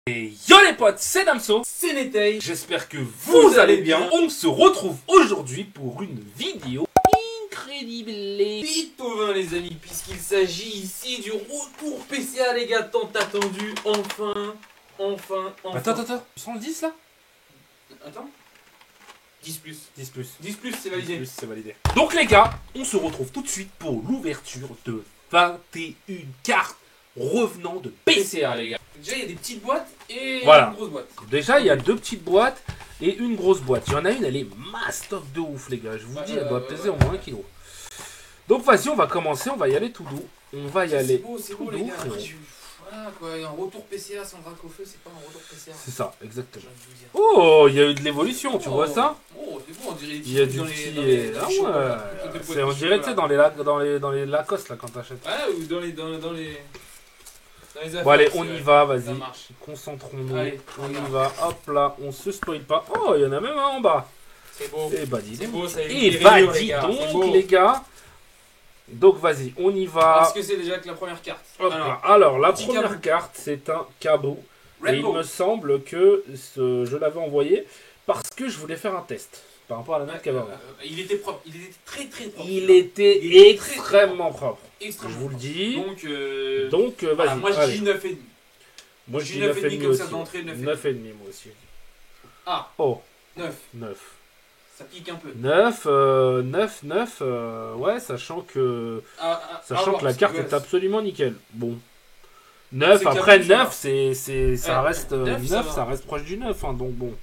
Et yo les potes, c'est Damso, c'est Netei. J'espère que vous allez bien. On se retrouve aujourd'hui pour une vidéo incroyable. Pitovin les amis, puisqu'il s'agit ici du retour PCA les gars, tant attendu, enfin. Attends, tu sens le 10 là? Attends. 10 plus. 10 plus. 10 plus, c'est validé. 10 plus, c'est validé. Donc les gars, on se retrouve tout de suite pour l'ouverture de 21 cartes revenant de PCA les gars. Déjà il y a des petites boîtes et voilà. Une grosse boîte. Déjà il y a deux petites boîtes et une grosse boîte. Il y en a une, elle est mastoc de ouf les gars. Je vous dis, elle doit peser au moins 1 kg. Donc vas-y, on va commencer, on va y aller tout doux. On va y aller c'est beau les gars. Voilà quoi, un retour PCA sans Dracofeu, c'est pas un retour PCA. C'est ça, exactement. Oh, il y a eu de l'évolution, tu vois ça? Oh, c'est beau, on dirait il y a du petit... Ah ouais, on dirait, tu sais, dans les Lacoste, là, quand t'achètes. Ouais, ou dans les affaires. Bon, allez, on y va, vas-y. Ça marche. Concentrons-nous. On y va, hop là, on se spoil pas. Oh, il y en a même un en bas. C'est beau. Et bah, dis donc. Et bah, dis donc, les gars. Donc, vas-y, on y va. Parce que c'est déjà que la première carte. Alors la première carte, c'est un cabot. Et il me semble que je l'avais envoyé parce que je voulais faire un test par rapport à la note qu'il y avait. Il était propre, il était très propre. Il était extrêmement propre. Je vous le dis. Donc vas-y. Voilà, moi je dis 9,5. Moi je dis 9,5 comme aussi. ça d'entrée, 9,5 moi aussi. Ah. Oh. 9. Ça pique un peu. 9, ouais, sachant que la carte est absolument nickel. Bon. 9, après 9, ça reste 9, ça reste proche du 9, hein, donc bon.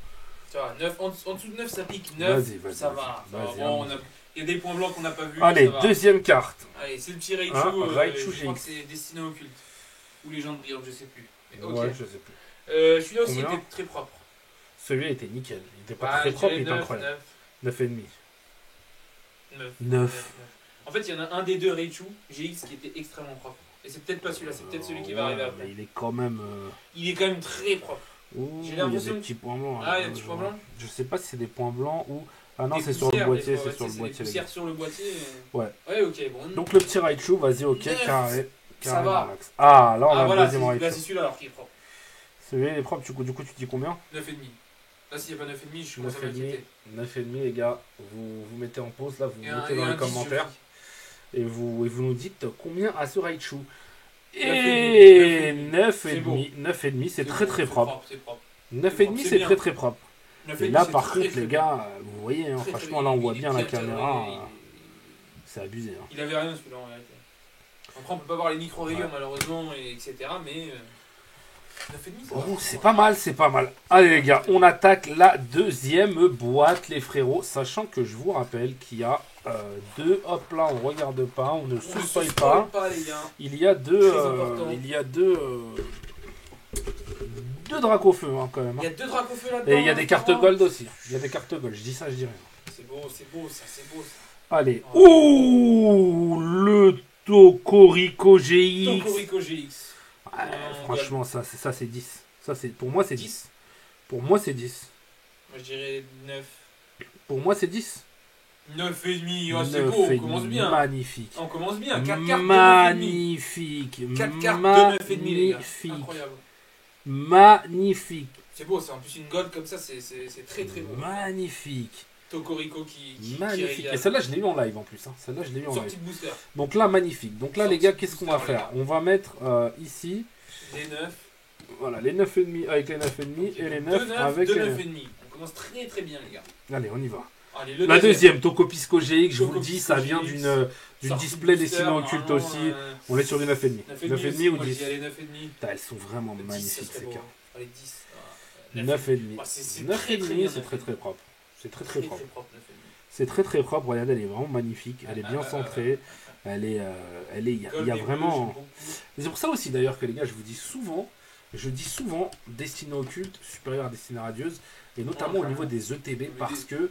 Tu vois, 9, en dessous de 9, ça pique. 9, ça va. Bon, il y a des points blancs qu'on n'a pas vus. Allez, deuxième carte. Allez, c'est le petit Raichu. Je crois que c'est destiné au culte. Ou les gens de brillante, je sais plus. Ouais, je sais plus. Celui-là aussi était très propre. Celui-là était nickel. Il était pas très propre, il était incroyable. 9,5. 9. En fait, il y en a un des deux Raichu GX qui était extrêmement propre. Et c'est peut-être pas celui-là, c'est peut-être celui qui va arriver après. Il est quand même. Il est quand même très propre. J'ai l'impression. Il y a des petits points blancs. Ah, il y a des petits points blancs. Je sais pas si c'est des points blancs ou. Ah non, c'est sur le boîtier, c'est sur le boîtier. Poussière sur le boîtier. Ouais. Ouais, ok, bon. Donc le petit Raichu, vas-y, ok, carré. Ça va. Ah, là on a le deuxième Raichu. Là, c'est celui-là alors qui est propre. Celui-là il est propre, du coup tu dis combien? 9,5. Là, s'il n'y a pas 9,5, je commence à m'inquiéter. 9,5 les gars, vous mettez en pause là, vous mettez dans les commentaires. Et vous nous dites combien a ce Raichu. Et 9,5, c'est très propre. 9,5 c'est très propre. Et là par contre les gars, vous voyez, hein, franchement là on voit bien la caméra. C'est abusé. Hein. Il avait rien celui-là en réalité. Après on peut pas voir les micro-rayons malheureusement, etc. Mais... 9,5 oh, c'est pas mal. Allez les gars, on attaque la deuxième boîte les frérots. Sachant que je vous rappelle qu'il y a deux... Hop là, on regarde pas, on ne se spoil pas. Il y a deux Dracofeu hein, quand même. Il y a deux Dracofeu là-dedans. Et il y a des cartes gold aussi. Il y a des cartes gold, je dis ça, je dis rien. C'est beau ça. Allez. Ouh, le Tokorico GX. Ouais, franchement, ça c'est 10. Pour moi, c'est 10. Moi, je dirais 9. Pour moi, c'est 10. 9,5. Oh, c'est beau, on commence bien. Magnifique. On commence bien. 4 cartes magnifique. De 4 cartes de 9,5, les gars. Incroyable. Magnifique. C'est beau, c'est en plus une gold comme ça, c'est très beau. Magnifique. Tokorico qui magnifique. Et celle-là, je l'ai eu en live en plus. Hein. Celle-là, je l'ai eu en live. Booster. Donc là, magnifique. Donc là, les gars, qu'est-ce qu'on va faire? On va mettre ici. Les 9. Voilà, les 9,5 avec les 9,5 et les 9 avec les 9,5. On commence très bien, les gars. Allez, on y va. Allez, la deuxième, Tokopisco GX, je vous le dis, ça vient d'une display destinée au culte aussi. On est sur du 9,5. 9,5 ou 10? Elles sont vraiment magnifiques ces cartes. Allez, 10. 9,5. 9,5, c'est très propre. C'est très propre. C'est très propre. Regardez, elle est vraiment magnifique. Elle est bien centrée. Il y a vraiment. C'est pour ça aussi d'ailleurs que les gars, je dis souvent destiné au culte supérieur à destiné radieuse, et notamment au niveau des ETB parce que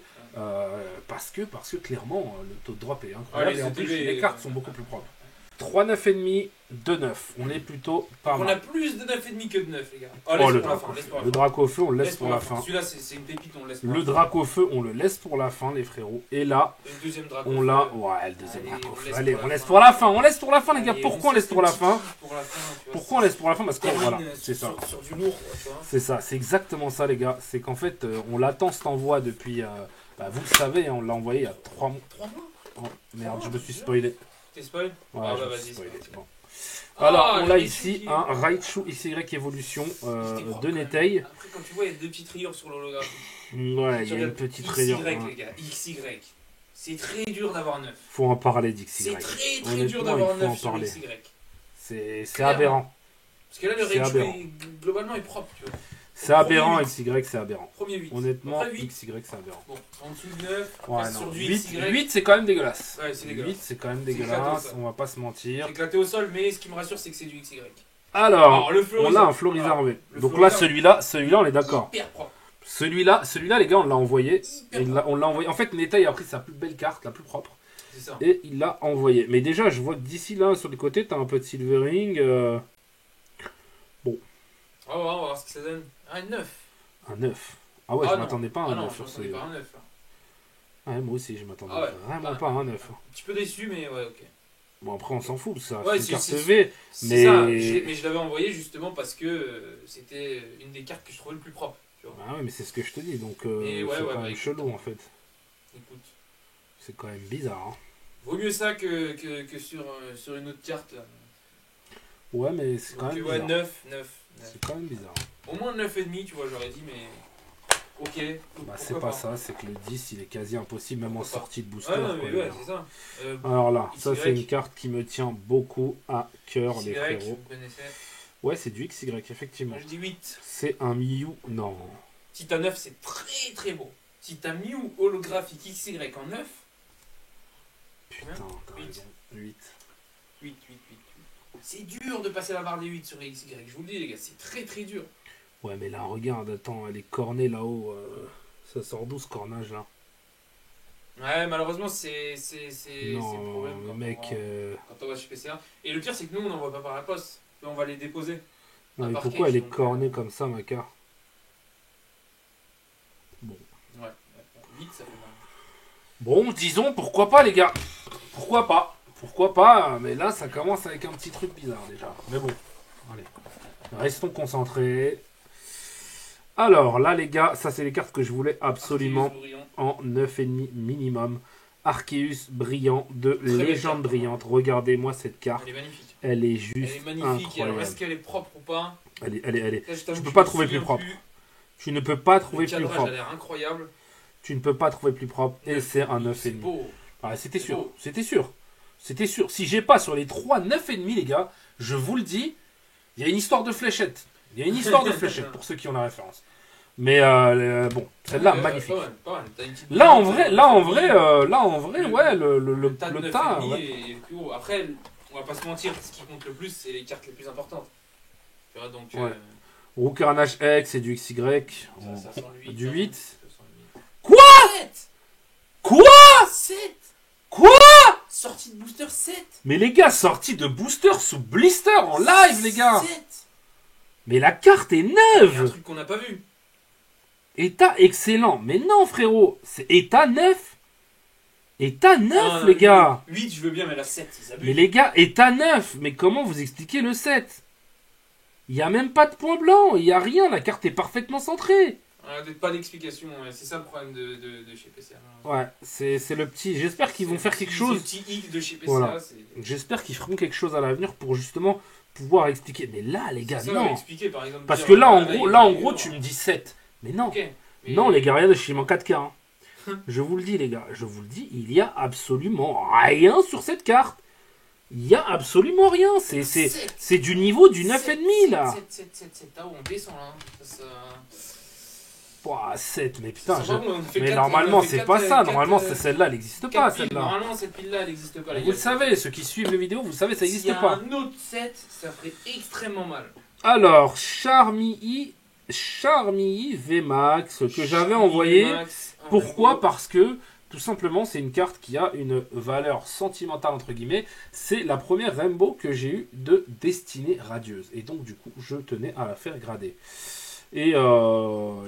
clairement le taux de drop est incroyable et en plus les cartes sont beaucoup plus propres. 3 9,5, 2 9. On est plutôt pas mal. On a plus de 9,5 que de 9, les gars. Oh, le drac au feu, on le laisse pour la fin. Celui-là, c'est une pépite, on le laisse pour la fin. Le drac au feu, on le laisse pour la fin, les frérots. Et là, on l'a. Ouais, le deuxième drac au feu. Allez, on laisse pour la fin. On laisse pour la fin, les gars. Pourquoi on laisse pour la fin? Pourquoi on laisse pour la fin? Parce que voilà, c'est ça. Sur du lourd, c'est ça, c'est exactement ça, les gars. C'est qu'en fait, on l'attend cet envoi depuis. Vous le savez, on l'a envoyé il y a 3 mois. 3 mois? Oh, merde, je me suis spoilé. T'es spoil? Ouais, ah bah vas-y. Bon. Alors, on a ici un Raichu XY Evolution de Netei. Après, quand tu vois, il y a 2 petites rayures sur l'hologramme. Ouais, il y a une petite rayure. XY, les gars, XY. C'est très dur d'avoir 9. Faut en parler d'XY. C'est très très dur d'avoir 9 sur XY. C'est aberrant. Parce que là, le Raichu, globalement, est propre, tu vois. C'est aberrant, XY, c'est aberrant. Premier 8. Honnêtement, XY, c'est aberrant. Bon, en dessous de 9, ouais, sur du 8, c'est quand même dégueulasse. Ouais, c'est dégueulasse. 8, c'est quand même dégueulasse, on va pas se mentir. C'est éclaté au sol, mais ce qui me rassure, c'est que c'est du XY. Alors on a un Florizarre en V. Donc là, celui-là, on est d'accord. Hyper propre. Celui-là, les gars, on l'a envoyé. On l'a envoyé. En fait, Netei a pris sa plus belle carte, la plus propre. C'est ça. Et il l'a envoyé. Mais déjà, je vois que d'ici là, sur les côtés, t'as un peu de silvering. Bon. On va voir ce que ça donne. Un 9. Un 9. Ah ouais, je m'attendais pas à un 9 sur ce. Pas un 9. Ouais, moi aussi, je m'attendais vraiment pas à un 9. Un petit peu déçu, mais ouais, ok. Bon, après, on s'en fout, ça. Ouais, c'est une carte V. Mais ça, mais je l'avais envoyé justement parce que c'était une des cartes que je trouvais le plus propre. Tu vois. Ah ouais, mais c'est ce que je te dis, donc c'est quand même chelou en fait. Écoute. C'est quand même bizarre. Hein. Vaut mieux ça que sur une autre carte. Ouais, mais c'est quand même bizarre. Ouais, 9. C'est quand même bizarre. Au moins 9,5, tu vois, j'aurais dit, mais. Ok. Bah, c'est pas ça, c'est que le 10 il est quasi impossible, même en sortie de booster. Ouais, mais ouais, c'est ça. Alors là, ça c'est une carte qui me tient beaucoup à cœur, les frérots. Ouais, c'est du XY, effectivement. Moi, je dis 8. C'est un Mew, non. Si t'as 9, c'est très très beau. Si t'as Mew holographique XY en 9. Putain, t'as raison. 8. C'est dur de passer la barre des 8 sur les XY, je vous le dis, les gars, c'est très très dur. Ouais, mais là, regarde, attends, elle est cornée là-haut. Ça sort d'où ce cornage là? Ouais, malheureusement, c'est le problème. Quand mec. Quand on va chez PCA. Et le pire, c'est que nous, on n'envoie pas par la poste. On va les déposer. Non, mais pourquoi elle est cornée comme ça, ma carte? Bon. Ouais, 8, ça fait mal. Bon, disons, pourquoi pas, les gars? Pourquoi pas, mais là, ça commence avec un petit truc bizarre déjà. Mais bon, allez. Restons concentrés. Alors, là, les gars, ça, c'est les cartes que je voulais absolument en 9,5 minimum. Arceus brillant de légende brillante. Regardez-moi cette carte. Elle est magnifique. Elle est juste incroyable. Alors, est-ce qu'elle est propre ou pas? Elle est. Tu ne peux pas trouver plus propre. Tu ne peux pas trouver plus propre. Elle a l'air incroyable. Tu ne peux pas trouver plus propre. Et c'est un 9,5. C'est beau. Ah, c'était sûr. Si j'ai pas sur les 3 9,5, les gars, je vous le dis, il y a une histoire de fléchette. Pour ceux qui ont la référence. Mais bon, celle-là, magnifique. Pas mal. Là en vrai, ouais, le tas. Ouais. Après, on va pas se mentir, ce qui compte le plus, c'est les cartes les plus importantes. Tu vois, donc. Ouais. Roucarnage X et du XY. Ça sent le 8, du 8. Ça sent le 8. Quoi? 7. Quoi? Sortie de booster 7. Mais les gars, sortie de booster sous blister en live, les gars. 7. Mais la carte est neuve. Il y a un truc qu'on n'a pas vu. État excellent. Mais non, frérot. C'est état 9. État 9, les gars. 8, je veux bien, mais la 7, ils abusent. Mais les gars, état 9. Mais comment vous expliquez le 7? Il n'y a même pas de point blanc. Il n'y a rien. La carte est parfaitement centrée. Pas d'explication. C'est ça le problème de chez PCA. Ouais, c'est le petit. J'espère qu'ils vont faire quelque chose. Le petit hic de chez PCA. Voilà. J'espère qu'ils feront quelque chose à l'avenir pour justement pouvoir expliquer. Mais là, les gars, non. Expliquer, par exemple, parce que là, en gros, tu me dis 7. Mais non. Okay, mais... Non, les gars, regardez, je suis en 4K. Hein. Je vous le dis, les gars. Je vous le dis, il n'y a absolument rien sur cette carte. Il n'y a absolument rien. C'est du niveau du 9,5 là. 7. Ah, on descend là. Ouah, 7, mais putain. Mais normalement, c'est pas ça. Normalement, celle-là, elle n'existe pas. Normalement, cette pile-là, elle n'existe pas. Vous le savez, ceux qui suivent les vidéos, vous savez, ça n'existe pas. Si y a un autre 7, ça ferait extrêmement mal. Alors, Charmilly VMAX, que j'avais envoyé. Pourquoi? Parce que Tout simplement, c'est une carte qui a une valeur sentimentale, entre guillemets. C'est la première Rainbow que j'ai eue de Destinée Radieuse. Et donc, du coup, je tenais à la faire grader. Et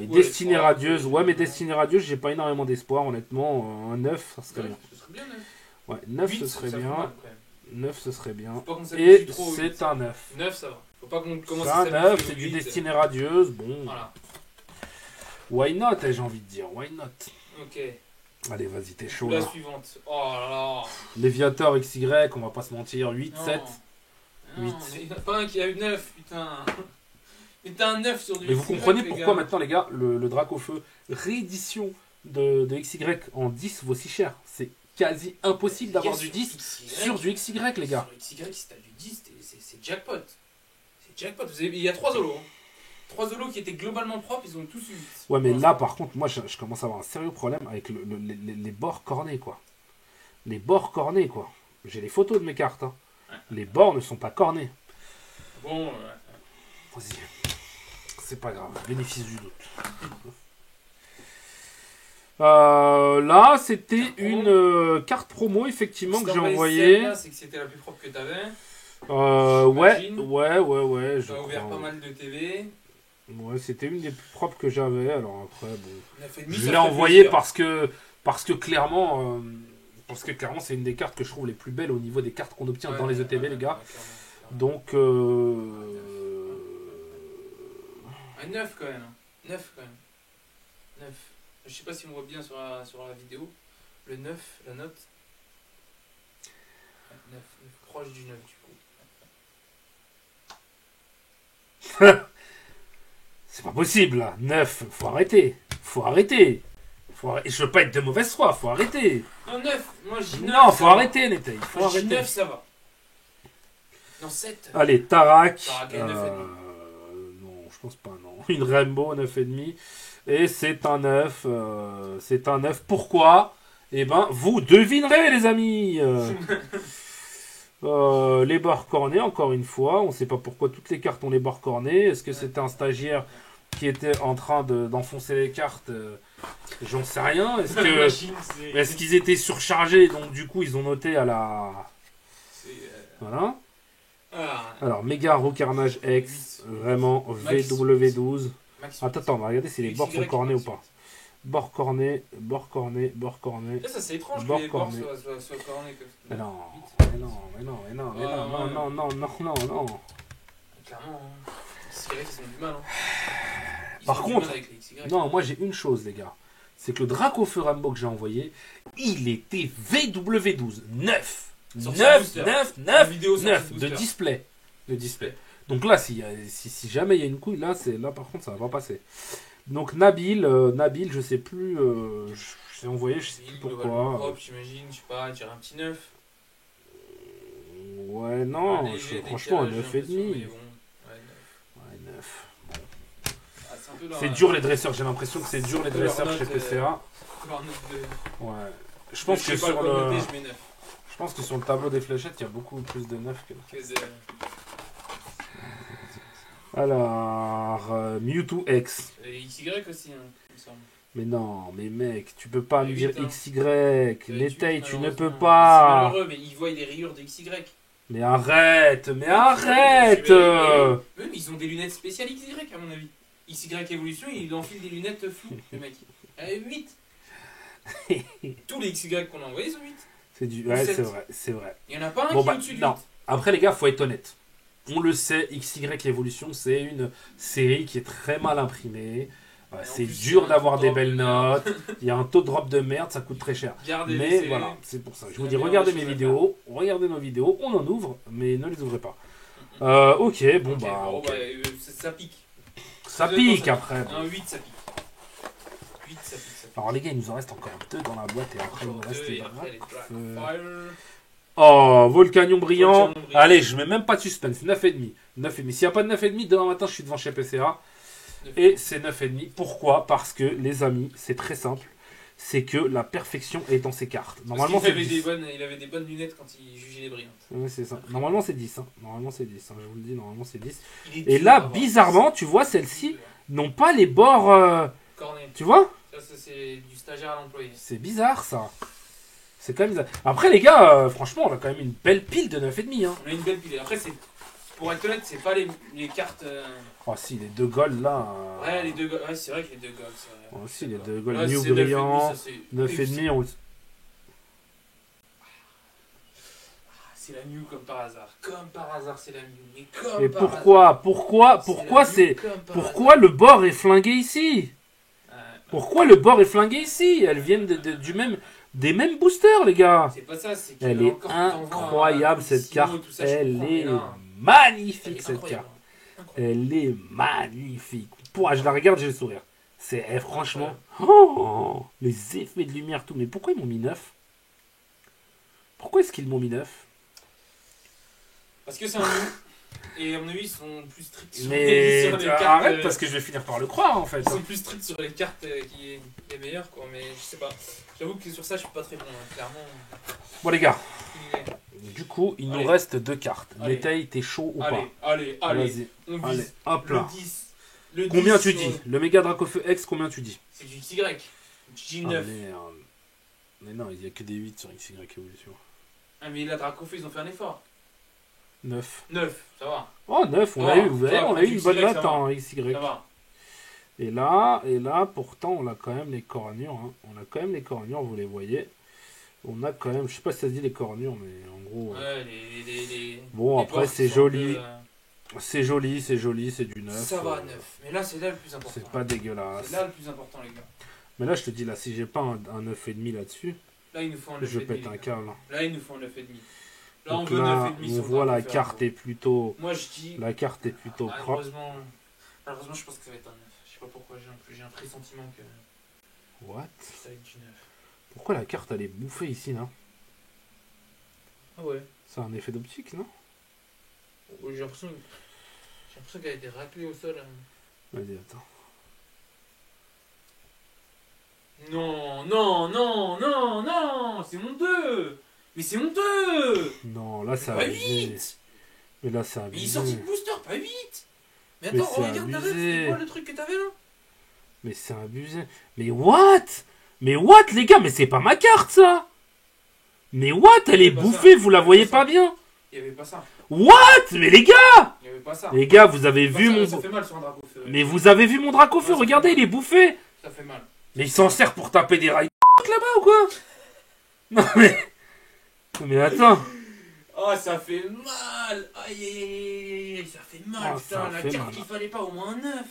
Destinée Radieuse, ouais, mais Destinée Radieuse, j'ai pas énormément d'espoir, honnêtement. Un 9, ça serait bien. Ce serait bien, 9. Ouais, 9, 8, ce serait bien. 9, ce serait bien. Et c'est un 9. 9, ça va. Faut pas qu'on commence à s'amuser. 9, c'est du Destinée Radieuse. Bon. Voilà. Why not, j'ai envie de dire. Why not? Ok. Allez, vas-y, t'es chaud. La là. suivante. Oh là là. Léviator XY, on va pas se mentir. 8, non. 7. Non, 8. Il n'y en a pas un qui a eu 9, putain. Mais t'as un 9 sur du Mais vous XY, comprenez pourquoi maintenant, les gars, le Dracofeu réédition de XY en 10 vaut si cher. C'est quasi impossible d'avoir du 10 sur du XY, les gars. Sur XY, si t'as du 10, c'est jackpot. C'est jackpot. Il y a 3 Zolos. 3 Zolos qui étaient globalement propres, ils ont tous eu 8. Ouais, mais là, par contre, moi, je commence à avoir un sérieux problème avec les bords cornés, quoi. Les bords cornés, quoi. J'ai les photos de mes cartes. Hein. Ouais. Les bords ne sont pas cornés. Bon, vas-y. C'est pas grave. Bénéfice du doute. Là, c'était une carte promo, effectivement, que j'ai envoyée. C'est que c'était la plus propre que t'avais. Ouais. J'ai ouvert pas mal de TV. Ouais, c'était une des plus propres que j'avais. Alors après, bon. Je l'ai envoyée parce que clairement, c'est une des cartes que je trouve les plus belles au niveau des cartes qu'on obtient dans les ETB, les gars. Clairement. Donc. 9 quand même. 9 quand même. 9. Je sais pas si on voit bien sur la vidéo. Le 9, la note. 9, proche du 9 du coup. C'est pas possible là. 9, faut arrêter. Je veux pas être de mauvaise foi, faut arrêter. Non, 9, moi je dis 9. Non, faut arrêter, Netei. Faut arrêter. 9, ça va. Non, 7. Allez, Tarak. Tarak 9,5. Non, je pense pas, non. Une Rainbow 9,5. Et c'est un 9. C'est un 9. Pourquoi? Eh ben, vous devinerez, les amis. Les bords cornés, encore une fois. On ne sait pas pourquoi toutes les cartes ont les bords cornés. Est-ce que c'était un stagiaire qui était en train d'enfoncer les cartes? J'en sais rien. Est-ce qu'ils étaient surchargés? Donc, du coup, ils ont noté à la... Voilà. Alors, Méga Carnage X. Vraiment, VW12. Attends, on va regarder si les bords sont cornés ou pas. Bord corné. Ça c'est étrange que les bords soient cornés comme ça. Mais non. Clairement, c'est vrai qu'ils ont du mal. Par contre, non, moi j'ai une chose, les gars. C'est que le Dracofeu Rainbow que j'ai envoyé, il était VW12 9 de display. Donc là, si jamais il y a une couille, là par contre ça va pas passer. Donc Nabil, je sais plus, je sais envoyer, je sais plus pourquoi. Propre, j'imagine, je sais pas, dire un petit 9. Ouais, non, franchement un 9,5. Ouais, 9. C'est dur les dresseurs, j'ai l'impression que c'est dur les dresseurs chez PCA. Ouais. Je pense que sur le... Je pense que sur le tableau des fléchettes, il y a beaucoup plus de 9 que... Alors, Mewtwo X. Et XY aussi, hein, il me semble. Mais non, mais mec, tu peux pas me dire XY. Netei, tu ne peux pas. C'est malheureux, mais ils voient les rayures de XY. Mais arrête. Mais ils ont des lunettes spéciales XY, à mon avis. XY Evolution, ils enfilent des lunettes floues, les mecs. 8. Tous les XY qu'on a envoyés sont 8. C'est du... Ouais, c'est vrai. Il n'y en a pas un qui est au-dessus de 8. Non. Après, les gars, faut être honnête. On le sait, XY Evolution, c'est une série qui est très mal imprimée. C'est dur d'avoir des belles notes. Il y a un taux de drop de merde, ça coûte très cher. Mais voilà, c'est pour ça. Je vous dis, regardez mes vidéos, regardez nos vidéos, on en ouvre, mais ne les ouvrez pas. Ok, bon bah. Ça pique. Ça pique après. Un 8, ça pique. 8, ça pique. Alors les gars, il nous en reste encore 2 dans la boîte et après il nous reste les Fire. Oh, Volcanion brillant. Allez, je mets même pas de suspense. 9,5. 9,5. S'il n'y a pas de 9,5, demain matin, je suis devant chez PCA. Et c'est 9,5. Pourquoi? Parce que, les amis, c'est très simple. C'est que la perfection est dans ses cartes. Normalement, c'est 10. Il avait des bonnes lunettes quand il jugeait les brillantes. Oui, c'est ça. Normalement, c'est 10. Hein. Normalement, c'est 10. Hein. Je vous le dis, normalement, c'est 10. Et là, bizarrement, tu vois, celles-ci n'ont pas les bords... Cornés. Tu vois? Ça, c'est du stagiaire à l'employé. C'est bizarre ça. C'est quand même bizarre. Après les gars, franchement, on a quand même une belle pile de 9,5. Hein. On a une belle pile. Après, pour être honnête, c'est pas les cartes. Oh si, les deux gold là. Ouais, les deux gold. Ouais, c'est vrai que les deux gold. Oh si, les deux gold. Ouais, New brillant. 9,5. On... C'est la New comme par hasard. Comme par hasard, c'est la New. Mais comme et par pourquoi hasard. Pourquoi le bord est flingué ici? Pourquoi le bord est flingué ici? Elles viennent des mêmes boosters, les gars. C'est pas ça, c'est elle est incroyable cette carte. Elle est magnifique cette carte. Elle est magnifique. Je la regarde, j'ai le sourire. C'est franchement. Oh, les effets de lumière, tout. Mais pourquoi ils m'ont mis 9? Pourquoi est-ce qu'ils m'ont mis 9? Parce que c'est un New. Et à mon avis, ils sont plus stricts sur les cartes. Arrête, parce que je vais finir par le croire en fait. Ils sont plus stricts sur les cartes qui est meilleur, quoi. Mais je sais pas. J'avoue que sur ça, je suis pas très bon, hein, clairement. Bon, les gars. Du coup, il nous reste 2 cartes. Métaille, t'es chaud ou pas? Allez. Vas-y. Allez, hop là. Le 10. Combien tu dis? Le méga Dracofeu X, combien tu dis? C'est du XY. J9. Ah, merde. Mais non, il n'y a que des 8 sur XY évolution. Ah, mais la Dracofeu, ils ont fait un effort. 9. 9, ça va. Oh, 9, on a eu une bonne note en XY. Ça va. Et là, pourtant, on a quand même les cornures. Hein. On a quand même les cornures, vous les voyez. On a quand même, je sais pas si ça se dit les cornures, mais en gros... Ouais, bon, les après, c'est joli. Peu, C'est joli, c'est du 9. Ça va, 9. Mais là, c'est là le plus important. C'est pas dégueulasse. C'est là le plus important, les gars. Mais là, je te dis, là, si j'ai pas un 9,5 là-dessus, là, il nous faut un 9,5. Je pète un câble. Là, il nous faut un 9,5. Là, donc on veut là, 9,5. on voit la carte est plutôt... Moi, je dis... La carte est plutôt propre. Malheureusement, je pense que ça va être un 9. Je sais pas pourquoi, j'ai un pressentiment que... What? Ça va être du 9. Pourquoi la carte, elle est bouffée ici, là? Ah ouais. C'est un effet d'optique, non? J'ai l'impression qu'elle a été raclée au sol. Vas-y, attends. Non, c'est honteux. Mais c'est honteux. Non, là, ça pas 8. Mais là, c'est abusé. Mais il est sorti de booster, pas 8. Mais attends, regarde ta rêve, c'est quoi le truc que t'avais là? Mais c'est abusé. Mais what? Mais what, les gars? Mais c'est pas ma carte, ça. Mais what? Elle est bouffée, vous la voyez pas bien? Il y avait pas ça. What? Mais les gars! Il y avait pas ça. Les gars, vous avez vu mon... Ça fait mal sur un Dracofeu. Mais vous avez vu mon Dracofeu, regardez, il est bouffé. Ça fait mal. Mais il s'en sert pour taper des rails là-bas ou quoi? Non mais... Mais attends. Oh, ça fait mal. Aïe, ça fait mal, putain. La carte, il fallait pas au moins un 9.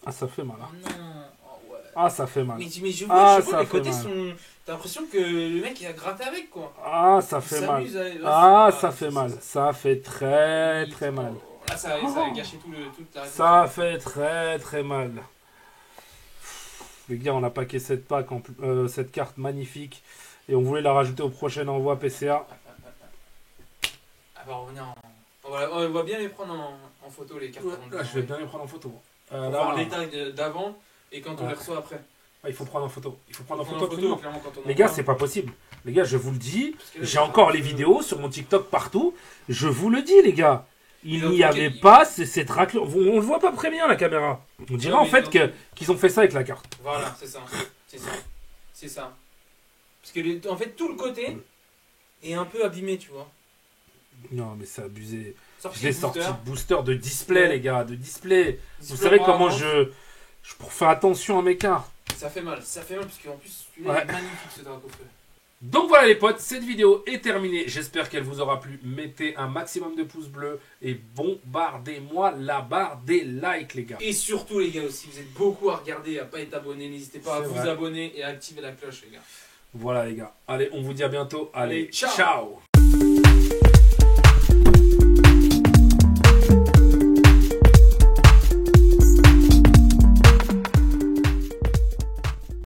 Ah, ça fait mal. Oh non. Oh, ouais. Ah, ça fait mal. Mais je vois les côtés sont... T'as l'impression que le mec, il a gratté avec, quoi. Ah, ça fait mal. Ça fait mal. Ça fait très très mal. Là, ça a gâché toute la... Ça fait très très mal. Les gars, on a packé cette carte magnifique. Et on voulait la rajouter au prochain envoi PCA. On va revenir on va bien les prendre en photo, les cartes. Là, je vais bien les prendre en photo. On va voir l'état d'avant et quand on les reçoit après. Ah, il faut prendre en photo. Il faut prendre en photo photo. Clairement, quand on les gars, c'est pas possible. Les gars, je vous le dis. J'ai encore les vidéos sur mon TikTok partout. Je vous le dis, les gars. Il n'y avait pas cette raclure. On le voit pas très bien, la caméra. On dirait en fait qu'ils ont fait ça avec la carte. Voilà, c'est ça. C'est ça. Parce que en fait, tout le côté est un peu abîmé, tu vois. Non, mais c'est abusé. J'ai sorti de booster de display, les gars, de display. Vous savez comment pour faire attention à mes cartes. Ça fait mal parce qu'en plus, il est magnifique ce Dracofeu. Donc voilà les potes, cette vidéo est terminée. J'espère qu'elle vous aura plu. Mettez un maximum de pouces bleus et bombardez-moi la barre des likes, les gars. Et surtout, les gars, aussi, vous êtes beaucoup à regarder, à pas être abonné. N'hésitez pas à vous abonner et à activer la cloche, les gars. Voilà, les gars. Allez, on vous dit à bientôt. Allez, ciao. Ciao.